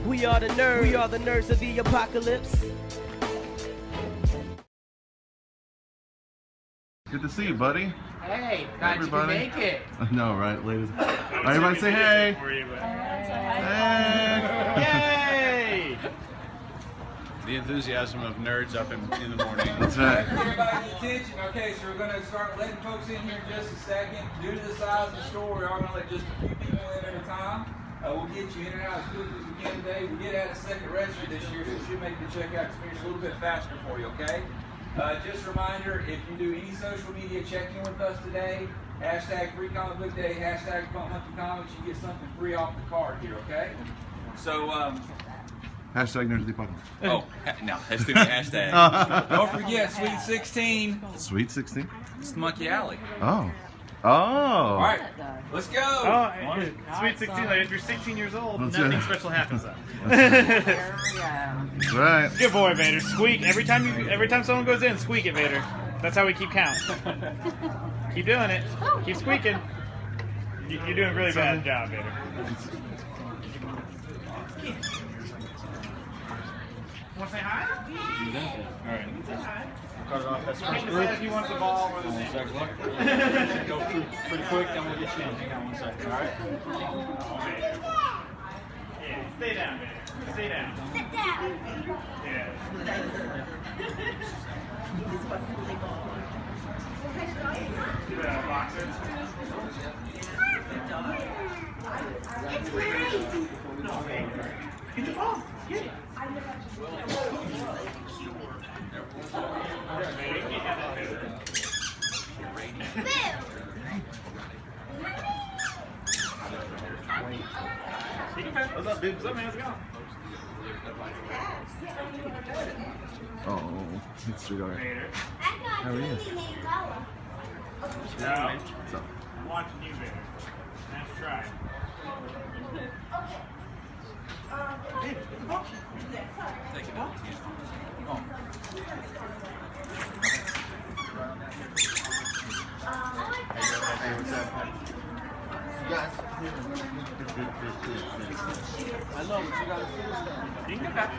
We are the nerds. We are the nerds of the apocalypse. Good to see you, buddy. Hey, glad you can make it. I know, right, ladies? Everybody say hey. Hey! Yay! The enthusiasm of nerds up in the morning. That's right. Everybody's attention. Okay, so we're going to start letting folks in here in just a second. Due to the size of the store, we are going to let just a few people in at a time. We'll get you in and out as quickly as we can today. We did add a second register this year, so it should make the checkout experience a little bit faster for you, okay? Just a reminder, if you do any social media check-in with us today, hashtag Free Comic Book Day, hashtag Punk Monkey Comics, you get something free off the card here, okay? So, Hashtag Nerds of the Apocalypse. Oh, no, that's the hashtag. Don't forget, Sweet 16. Sweet 16? It's the Monkey Alley. Oh. Oh. All right, let's go. Oh, Sweet 16, like if you're 16 years old, nothing special happens then. That's right. Good boy, Vader. Squeak. Every time someone goes in, squeak it, Vader. That's how we keep count. Keep doing it. Keep squeaking. You're doing a really bad job, Vader. Want to say hi? All right. Cut it off. That's first group. If you want the ball, or the second look. Go pretty quick, then we'll get you in. Hang on 1 second. All right. Yeah, stay down, man. Stay down. Sit down. Yeah. Do the boxers. It's great. Get the ball. Get it. What's up, dude? What's up, man? How's it going? Oh, it's sweetheart. How are you? you? No. What's up? I'm watching you, Vader. Nice try. Hey, get the ball. Take it out. Hey, what's up? You guys. I know, but you gotta finish that. You can get back.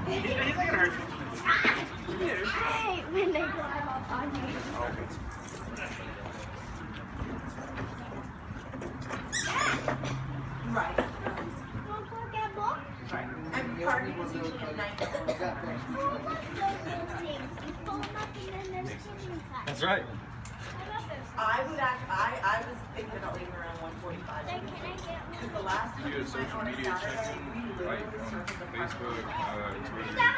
He's not gonna hurt you. I hate when they drive up on you. Right. Want to get a book? Right. And part of the teaching at night. You pull them up and then there's kids inside. That's right. I was thinking about leaving around 1:45. Then can I get one? Because the last time Do a social media check-in, like on Facebook, Twitter, Instagram,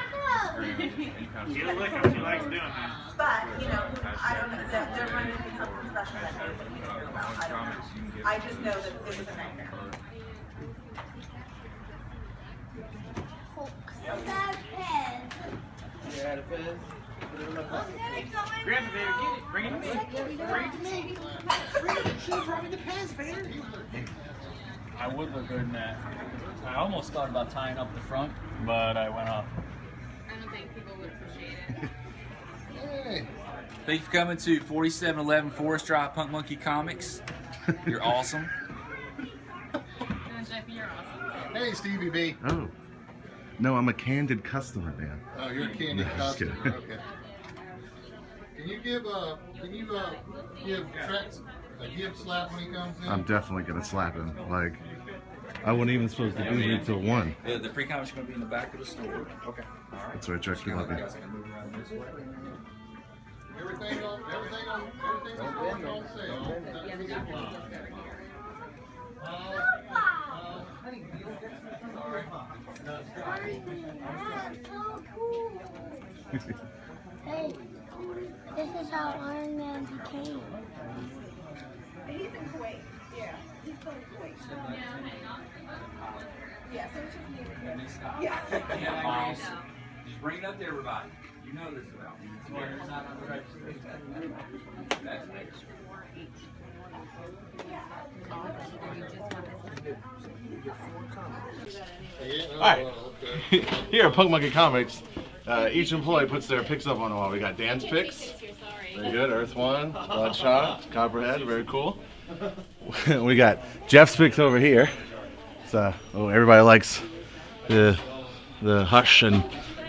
You look at what she likes doing, man. But, you know, I don't know, they're running into something special that day that we didn't know about. I don't know. I just know that it was a nightmare. That pen. You had a pen? Grab it, Vader. Get it. Bring it to me. Bring it to me. She brought me the pens, Vader. I would look good in that. I almost thought about tying up the front, but I went off. I don't think people would appreciate it. Hey. Thank you for coming to 4711 Forest Drive Punk Monkey Comics. You're awesome. Jeffy, you're awesome. Hey, Stevie B. Oh. No, I'm a candid customer, man. Oh, you're a candy No, just customer. kidding. Okay. Can you give Trex a gift slap when he comes in? I'm definitely gonna slap him. Like, I wasn't even supposed to be here till 1. The free comics are going to be in the back of the store. Okay. All right. That's right, Trex. We love you. Everything on sale. Hey, this is how Iron Man became. He's in Kuwait. Yeah. He's going to Kuwait. Yeah, so it's just me. Yeah. Yeah, Miles. Just bring it up to everybody. You know this about me. That's Alright, here at Punk Monkey Comics, each employee puts their picks up on the wall. We got Dan's picks. Very good. Earth One, Bloodshot, Copperhead, very cool. we got Jeff's picks over here. So everybody likes the Hush and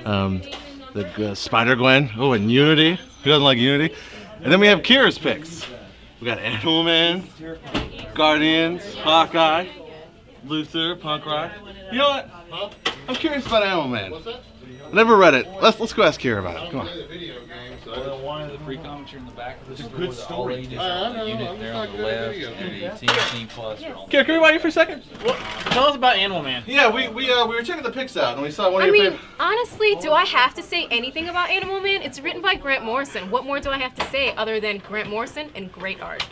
the Spider Gwen. Oh, and Unity. Who doesn't like Unity? And then we have Kira's picks. We got Animal Man, Guardians, Hawkeye, Luther, Punk Rock. You know what? Huh? I'm curious about Animal Man. What's that? I never read it. Let's go ask Kira about it. Come on. Play the video game, so Well, one of the free comics are in the back of the store. good The story. all ages I are on know, the unit I'm there just on the not good at left, video and the games. TNT Plus are on. Kira, can we buy you for a second? Well, tell us about Animal Man. Yeah, we were checking the pics out and we saw one of I your mean, favorite. honestly, do I have to say anything about Animal Man? It's written by Grant Morrison. What more do I have to say other than Grant Morrison and great art?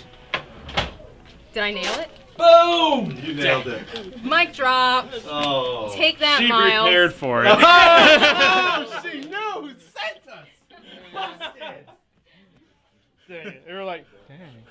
Did I nail it? Boom! You nailed it. Mic drop. Oh. Take that, She Miles. prepared for it. Oh, she knew who sent us. They were like, dang.